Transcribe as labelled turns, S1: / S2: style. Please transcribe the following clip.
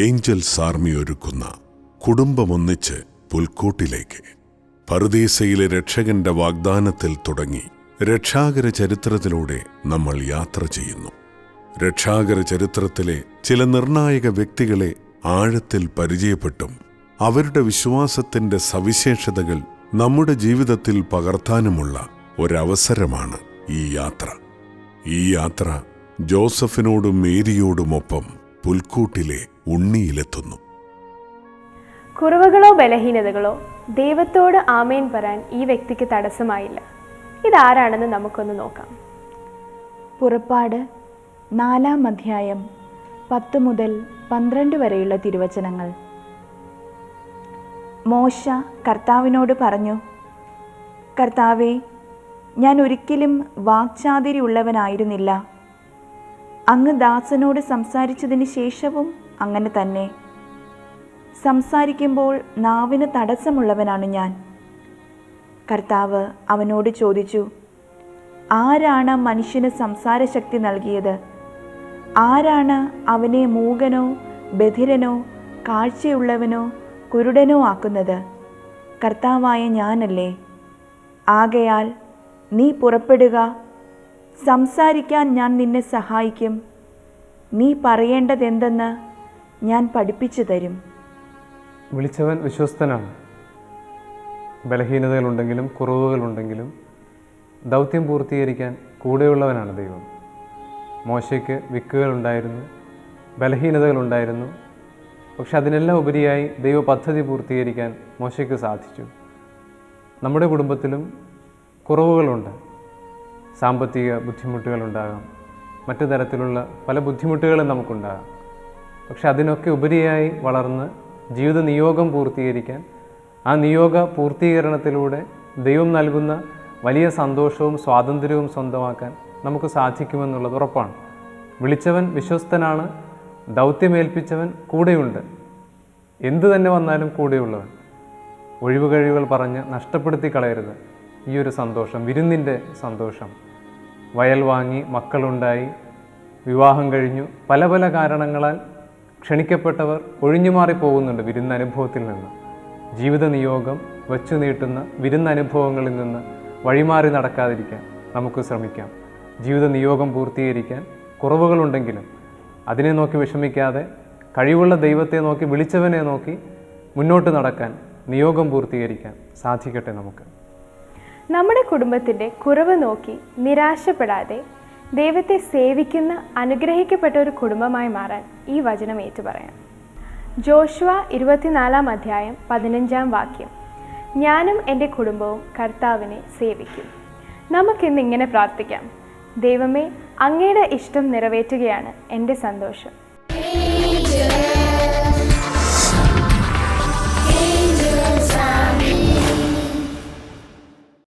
S1: Angeles army ഒരുക്കുന്ന കുടുംബമൊന്നിച്ച് പുൽക്കൂട്ടിലേക്ക്. പറുദീസയിലെ രക്ഷകന്റെ വാഗ്ദാനത്തിൽ തുടങ്ങി രക്ഷാകര ചരിത്രത്തിലൂടെ നമ്മൾ യാത്ര ചെയ്യുന്നു. രക്ഷാകര ചരിത്രത്തിലെ ചില നിർണായക വ്യക്തികളെ ആഴത്തിൽ പരിചയപ്പെട്ടും അവരുടെ വിശ്വാസത്തിന്റെ സവിശേഷതകൾ നമ്മുടെ ജീവിതത്തിൽ പകർത്താനുമുള്ള ഒരവസരമാണ് ഈ യാത്ര. ഈ യാത്ര ജോസഫിനോടും മേരിയോടുമൊപ്പം പുൽക്കൂട്ടിലെ ഉണ്ണിയിലെത്തുന്നു.
S2: കുറവുകളോ ബലഹീനതകളോ ദൈവത്തോട് ആമേൻ പറയാൻ ഈ വ്യക്തിക്ക് തടസ്സമായില്ല. ഇതാരാണെന്ന് നമുക്കൊന്ന് നോക്കാം.
S3: പുറപ്പാട് 4-ാം അധ്യായം 10 മുതൽ 12 വരെയുള്ള തിരുവചനങ്ങൾ. മോശ കർത്താവിനോട് പറഞ്ഞു, കർത്താവേ, ഞാൻ ഒരിക്കലും വാക്ചാതുരി ഉള്ളവനായിരുന്നില്ല. അങ്ങ് ദാസനോട് സംസാരിച്ചതിന് ശേഷവും അങ്ങനെ തന്നെ. സംസാരിക്കുമ്പോൾ നാവിന് തടസ്സമുള്ളവനാണ് ഞാൻ. കർത്താവ് അവനോട് ചോദിച്ചു, ആരാണ് മനുഷ്യന് സംസാരശക്തി നൽകിയത്? ആരാണ് അവനെ മൂകനോ ബധിരനോ കാഴ്ചയുള്ളവനോ കുരുടനോ ആക്കുന്നത്? കർത്താവായ ഞാനല്ലേ? ആകയാൽ നീ പുറപ്പെടുക, സംസാരിക്കാൻ ഞാൻ നിന്നെ സഹായിക്കും. നീ പറയേണ്ടതെന്തെന്ന് ഞാൻ പഠിപ്പിച്ചു തരും.
S4: വിളിച്ചവൻ വിശ്വസ്തനാണ്. ബലഹീനതകളുണ്ടെങ്കിലും കുറവുകളുണ്ടെങ്കിലും ദൗത്യം പൂർത്തീകരിക്കാൻ കൂടെയുള്ളവനാണ് ദൈവം. മോശയ്ക്ക് വിക്കുകളുണ്ടായിരുന്നു, ബലഹീനതകളുണ്ടായിരുന്നു. പക്ഷെ അതിനെല്ലാം ഉപരിയായി ദൈവ പദ്ധതി പൂർത്തീകരിക്കാൻ മോശയ്ക്ക് സാധിച്ചു. നമ്മുടെ കുടുംബത്തിലും കുറവുകളുണ്ട്. സാമ്പത്തിക ബുദ്ധിമുട്ടുകളുണ്ടാകാം, മറ്റു തരത്തിലുള്ള പല ബുദ്ധിമുട്ടുകളും നമുക്കുണ്ടാകാം. പക്ഷെ അതിനൊക്കെ ഉപരിയായി വളർന്ന് ജീവിത നിയോഗം പൂർത്തീകരിക്കാൻ, ആ നിയോഗ പൂർത്തീകരണത്തിലൂടെ ദൈവം നൽകുന്ന വലിയ സന്തോഷവും സ്വാതന്ത്ര്യവും സ്വന്തമാക്കാൻ നമുക്ക് സാധിക്കുമെന്നുള്ളത് ഉറപ്പാണ്. വിളിച്ചവൻ വിശ്വസ്തനാണ്, ദൗത്യമേൽപ്പിച്ചവൻ കൂടെയുണ്ട്. എന്തു തന്നെ വന്നാലും കൂടെയുള്ളവൻ. ഒഴിവുകഴിവുകൾ പറഞ്ഞ് നഷ്ടപ്പെടുത്തി കളയരുത് ഈ ഒരു സന്തോഷം, വിരുന്നിൻ്റെ സന്തോഷം. വയൽ വാങ്ങി, മക്കളുണ്ടായി, വിവാഹം കഴിഞ്ഞു, പല പല കാരണങ്ങളാൽ ക്ഷണിക്കപ്പെട്ടവർ ഒഴിഞ്ഞുമാറി പോകുന്നുണ്ട് വിരുന്നനുഭവത്തിൽ നിന്ന്. ജീവിത നിയോഗം വച്ചു നീട്ടുന്ന വിരുന്നനുഭവങ്ങളിൽ നിന്ന് വഴിമാറി നടക്കാതിരിക്കാൻ നമുക്ക് ശ്രമിക്കാം. ജീവിത നിയോഗം പൂർത്തീകരിക്കാൻ കുറവുകളുണ്ടെങ്കിലും അതിനെ നോക്കി വിഷമിക്കാതെ കഴിവുള്ള ദൈവത്തെ നോക്കി, വിളിച്ചവനെ നോക്കി മുന്നോട്ട് നടക്കാൻ, നിയോഗം പൂർത്തീകരിക്കാൻ സാധിക്കട്ടെ നമുക്ക്.
S2: നമ്മുടെ കുടുംബത്തിൻ്റെ കുറവ് നോക്കി നിരാശപ്പെടാതെ ദൈവത്തെ സേവിക്കുന്ന അനുഗ്രഹിക്കപ്പെട്ട ഒരു കുടുംബമായി മാറാൻ ഈ വചനം ഏറ്റുപറയാം. ജോഷുവ 24-ാം അധ്യായം 15-ാം വാക്യം, ഞാനും എൻ്റെ കുടുംബവും കർത്താവിനെ സേവിക്കും. നമുക്കിന്ന് ഇങ്ങനെ പ്രാർത്ഥിക്കാം: ദൈവമേ, അങ്ങയുടെ ഇഷ്ടം നിറവേറ്റുകയാണ് എൻ്റെ സന്തോഷം.